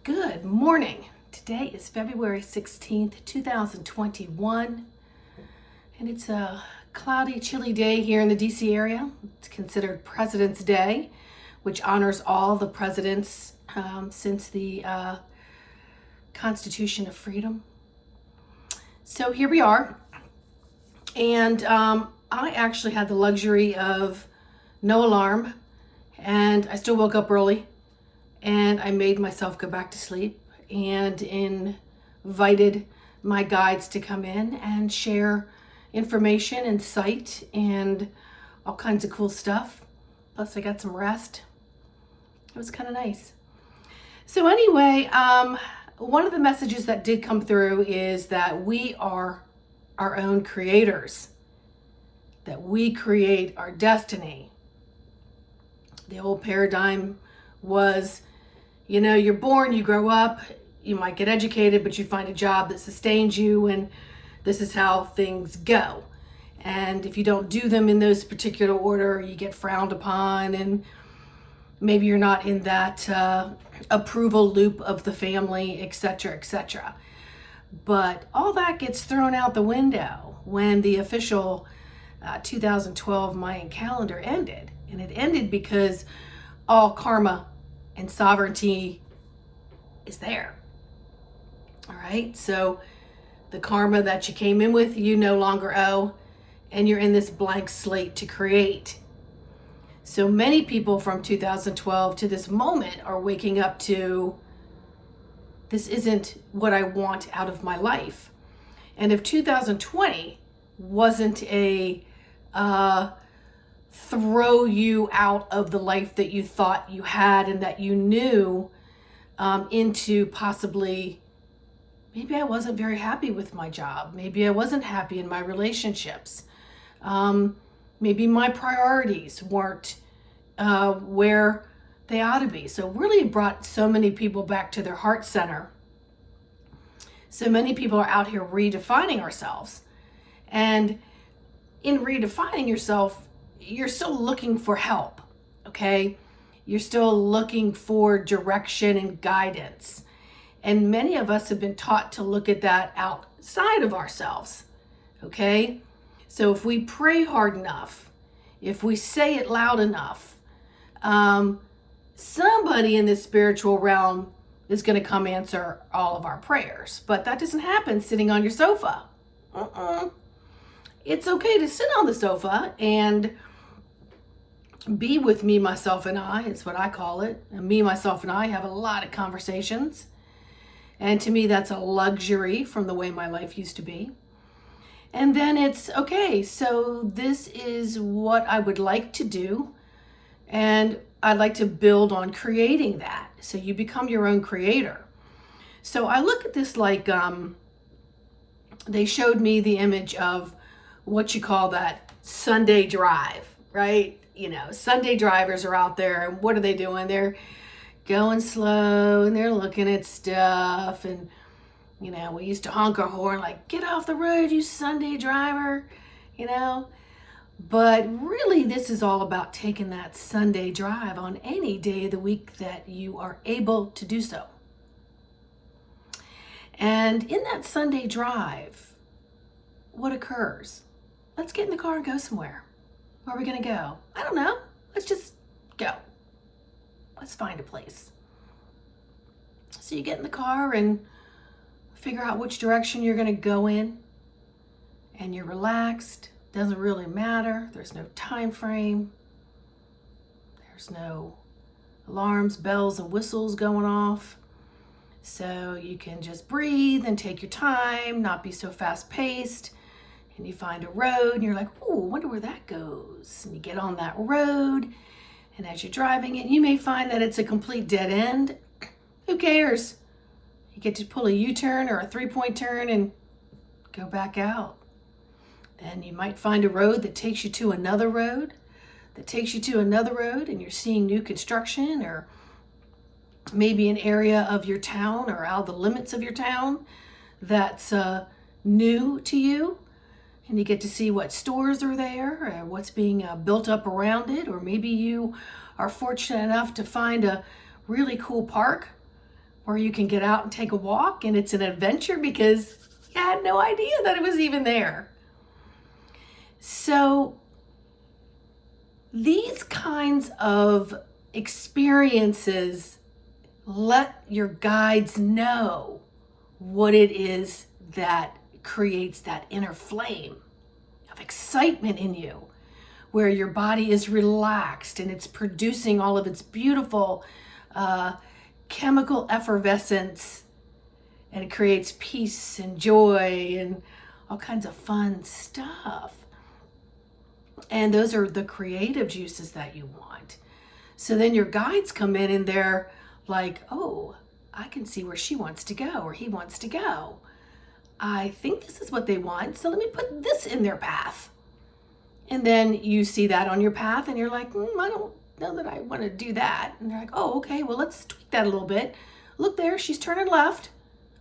Good morning. Today is February 16th, 2021, and it's a cloudy, chilly day here in the DC area. It's considered President's Day, which honors all the presidents since the Constitution of Freedom. So here we are, and I actually had the luxury of no alarm, and I still woke up early. And I made myself go back to sleep and invited my guides to come in and share information and sight and all kinds of cool stuff. Plus I got some rest. It was kind of nice. So anyway, one of the messages that did come through is that we are our own creators, that we create our destiny. The old paradigm was, you're born, you grow up, you might get educated, but you find a job that sustains you, and this is how things go. And if you don't do them in those particular order, you get frowned upon, and maybe you're not in that approval loop of the family, etc., etc. But all that gets thrown out the window when the official 2012 Mayan calendar ended. And it ended because all karma and sovereignty is there. All right, so the karma that you came in with, you no longer owe, and you're in this blank slate to create. So many people from 2012 to this moment are waking up to, this isn't what I want out of my life. And if 2020 wasn't a throw you out of the life that you thought you had and that you knew, into possibly, maybe I wasn't very happy with my job. Maybe I wasn't happy in my relationships. Maybe my priorities weren't where they ought to be. So really it brought so many people back to their heart center. So many people are out here redefining ourselves. And in redefining yourself, you're still looking for help, okay? You're still looking for direction and guidance. And many of us have been taught to look at that outside of ourselves, okay? So if we pray hard enough, if we say it loud enough, somebody in this spiritual realm is going to come answer all of our prayers. But that doesn't happen sitting on your sofa. It's okay to sit on the sofa and be with me, myself, and I. It's what I call it. And me, myself, and I have a lot of conversations. And to me, that's a luxury from the way my life used to be. And then it's, okay, so this is what I would like to do. And I'd like to build on creating that. So you become your own creator. So I look at this like, they showed me the image of what you call that Sunday drive, right? Sunday drivers are out there, and what are they doing? They're going slow and they're looking at stuff. And, we used to honk our horn like, get off the road, you Sunday driver, But really, this is all about taking that Sunday drive on any day of the week that you are able to do so. And in that Sunday drive, what occurs? Let's get in the car and go somewhere. Where are we going to go? I don't know. Let's just go. Let's find a place. So you get in the car and figure out which direction you're going to go in. And you're relaxed. Doesn't really matter. There's no time frame. There's no alarms, bells, and whistles going off. So you can just breathe and take your time, not be so fast-paced. And you find a road, and you're like, oh, I wonder where that goes. And you get on that road, and as you're driving it, you may find that it's a complete dead end. Who cares? You get to pull a U-turn or a three-point turn and go back out. Then you might find a road that takes you to another road, and you're seeing new construction, or maybe an area of your town or out of the limits of your town that's new to you. And you get to see what stores are there, or what's being built up around it. Or maybe you are fortunate enough to find a really cool park Or you can get out and take a walk and it's an adventure because you had no idea that it was even there. So these kinds of experiences let your guides know what it is that creates that inner flame of excitement in you, where your body is relaxed and it's producing all of its beautiful chemical effervescence, and it creates peace and joy and all kinds of fun stuff. And those are the creative juices that you want. So then your guides come in and they're like, oh, I can see where she wants to go or he wants to go. I think this is what they want, so let me put this in their path. And then you see that on your path and you're like, I don't know that I want to do that. And they're like, oh, okay, well, let's tweak that a little bit. Look there, she's turning left.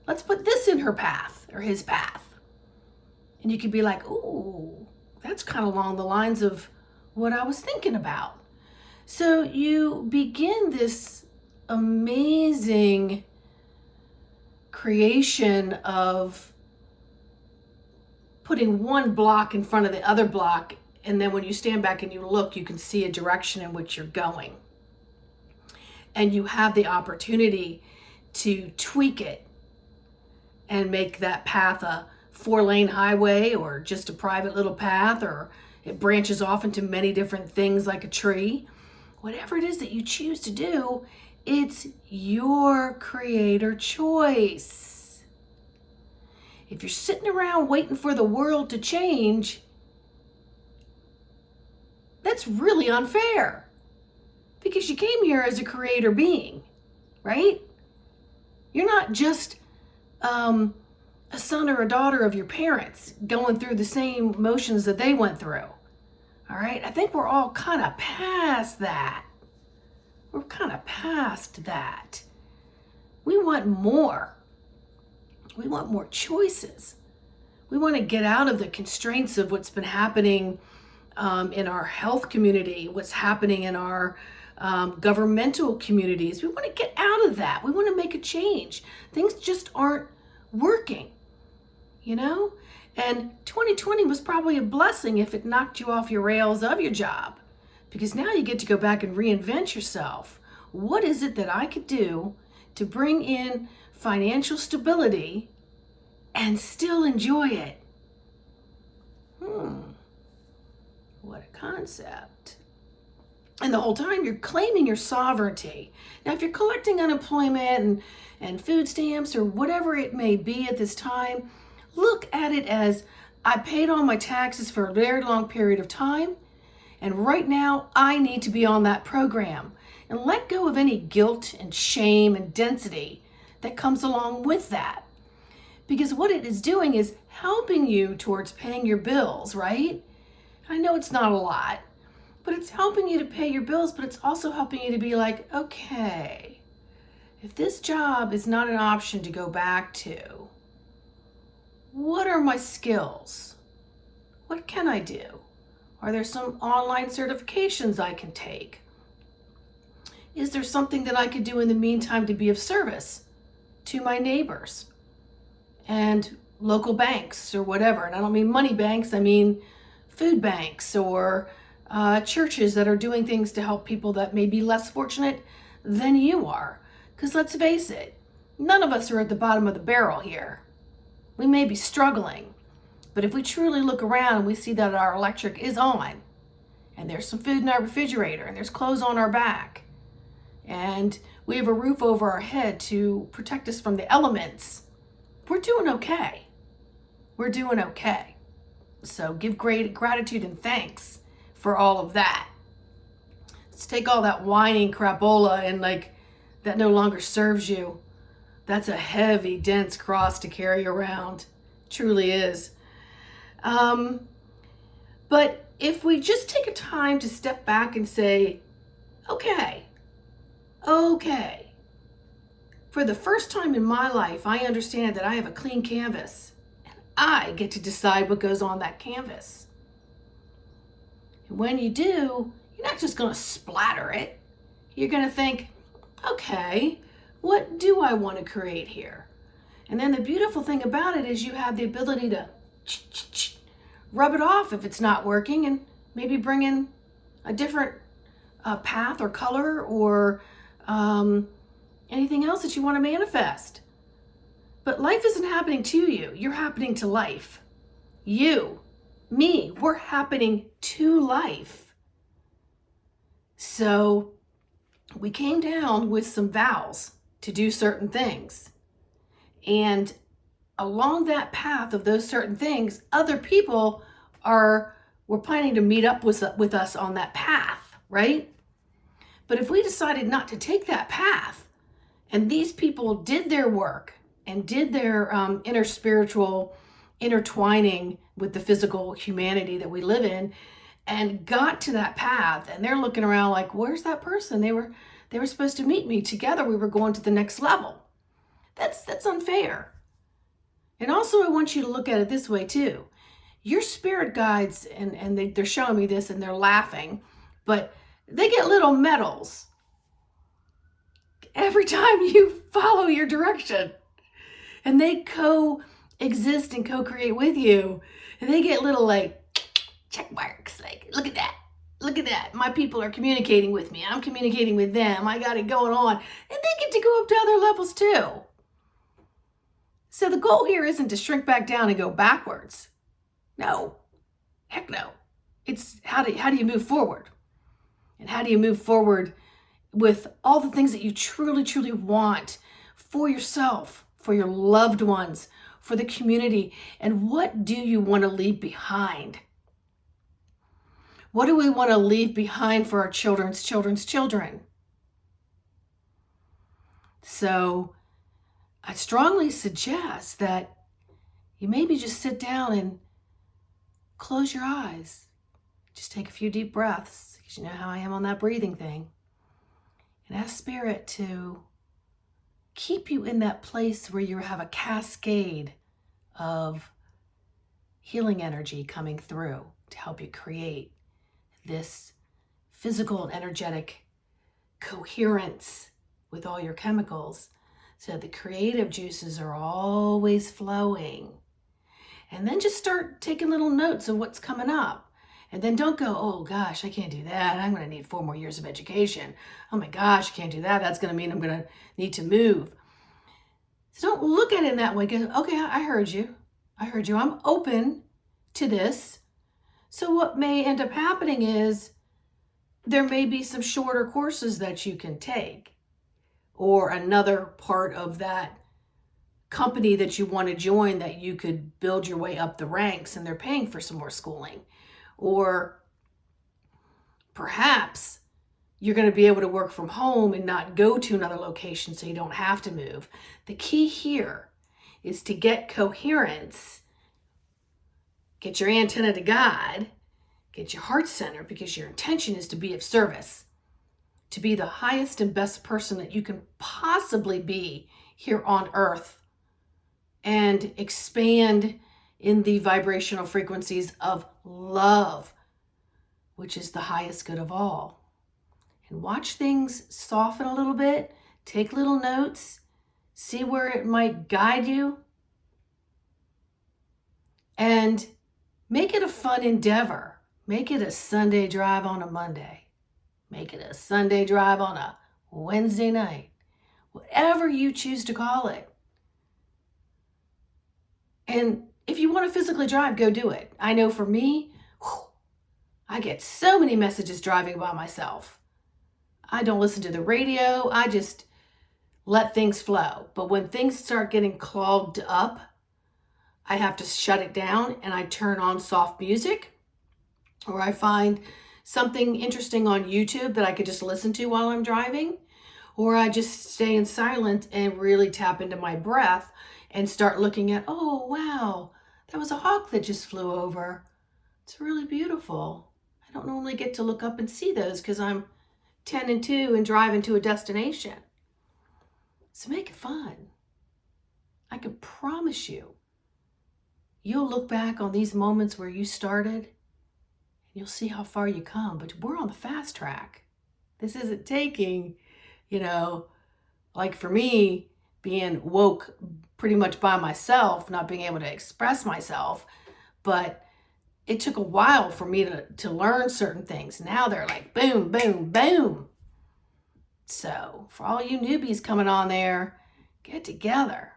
Let's put this in her path or his path. And you could be like, ooh, that's kind of along the lines of what I was thinking about. So you begin this amazing creation of putting one block in front of the other block, and then when you stand back and you look, you can see a direction in which you're going. And you have the opportunity to tweak it and make that path a 4-lane highway or just a private little path, or it branches off into many different things like a tree. Whatever it is that you choose to do, it's your creator choice. If you're sitting around waiting for the world to change, that's really unfair, because you came here as a creator being, right? You're not just a son or a daughter of your parents going through the same motions that they went through. All right, I think we're all kind of past that. We're kind of past that. We want more. We want more choices. We want to get out of the constraints of what's been happening in our health community, what's happening in our governmental communities. We want to get out of that. We want to make a change. Things just aren't working, you know? And 2020 was probably a blessing if it knocked you off your rails of your job, because now you get to go back and reinvent yourself. What is it that I could do to bring in financial stability and still enjoy it? What a concept. And the whole time you're claiming your sovereignty. Now, if you're collecting unemployment and food stamps or whatever it may be at this time, look at it as, I paid all my taxes for a very long period of time, and right now I need to be on that program. And let go of any guilt and shame and density that comes along with that. Because what it is doing is helping you towards paying your bills, right? I know it's not a lot, but it's helping you to pay your bills, but it's also helping you to be like, okay, if this job is not an option to go back to, what are my skills? What can I do? Are there some online certifications I can take? Is there something that I could do in the meantime to be of service to my neighbors and local banks or whatever? And I don't mean money banks, I mean food banks or churches that are doing things to help people that may be less fortunate than you are. Because let's face it, none of us are at the bottom of the barrel here. We may be struggling, but if we truly look around and we see that our electric is on, and there's some food in our refrigerator, and there's clothes on our back, and we have a roof over our head to protect us from the elements, we're doing okay. We're doing okay. So give great gratitude and thanks for all of that. Let's take all that whining crapola and that no longer serves you. That's a heavy, dense cross to carry around. Truly is. But if we just take a time to step back and say, okay, for the first time in my life, I understand that I have a clean canvas and I get to decide what goes on that canvas. And when you do, you're not just going to splatter it. You're going to think, okay, What do I want to create here? And then the beautiful thing about it is you have the ability to rub it off if it's not working, and maybe bring in a different path or color, or anything else that you want to manifest. But life isn't happening to you. You're happening to life. You, me, we're happening to life. So we came down with some vows to do certain things. And along that path of those certain things, other people were planning to meet up with us on that path, right? But if we decided not to take that path, and these people did their work and did their inner spiritual intertwining with the physical humanity that we live in, and got to that path, and they're looking around like, where's that person? They were supposed to meet me together. We were going to the next level. That's unfair. And also, I want you to look at it this way too. Your spirit guides, and they're showing me this and they're laughing, but they get little medals every time you follow your direction. And they coexist and co-create with you. And they get little like check marks, like, look at that. Look at that. My people are communicating with me. I'm communicating with them. I got it going on. And they get to go up to other levels too. So the goal here isn't to shrink back down and go backwards. No. Heck no. It's how do you move forward? And how do you move forward with all the things that you truly, truly want for yourself, for your loved ones, for the community? And what do you want to leave behind? What do we want to leave behind for our children's children? So I strongly suggest that you maybe just sit down and close your eyes. Just take a few deep breaths, because you know how I am on that breathing thing. And ask Spirit to keep you in that place where you have a cascade of healing energy coming through to help you create this physical and energetic coherence with all your chemicals, so the creative juices are always flowing. And then just start taking little notes of what's coming up. And then don't go, oh gosh, I can't do that. I'm going to need 4 more years of education. Oh my gosh, I can't do that. That's going to mean I'm going to need to move. So don't look at it in that way. Go, okay, I heard you. I'm open to this. So what may end up happening is there may be some shorter courses that you can take, or another part of that company that you want to join that you could build your way up the ranks, and they're paying for some more schooling. Or perhaps you're going to be able to work from home and not go to another location, so you don't have to move. The key here is to get coherence, get your antenna to God, get your heart center, because your intention is to be of service, to be the highest and best person that you can possibly be here on earth, and expand in the vibrational frequencies of love, which is the highest good of all. And watch things soften a little bit, take little notes, see where it might guide you, and make it a fun endeavor. Make it a Sunday drive on a Monday. Make it a Sunday drive on a Wednesday night. Whatever you choose to call it. And if you want to physically drive, go do it. I know for me, I get so many messages driving by myself. I don't listen to the radio. I just let things flow. But when things start getting clogged up, I have to shut it down, and I turn on soft music, or I find something interesting on YouTube that I could just listen to while I'm driving, or I just stay in silence and really tap into my breath and start looking at, oh, wow, that was a hawk that just flew over. It's really beautiful. I don't normally get to look up and see those because I'm 10 and 2 and driving to a destination. So make it fun. I can promise you, you'll look back on these moments where you started, and you'll see how far you come. But we're on the fast track. This isn't taking, Like for me, being woke pretty much by myself, not being able to express myself, but it took a while for me to learn certain things. Now they're like boom, boom, boom. So for all you newbies coming on there, get together.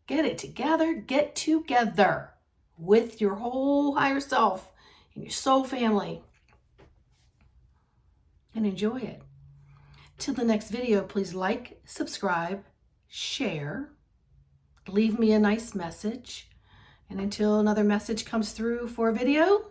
Get it together. Get together with your whole higher self and your soul family and enjoy it. Till the next video, please like, subscribe, share, leave me a nice message. And until another message comes through for a video,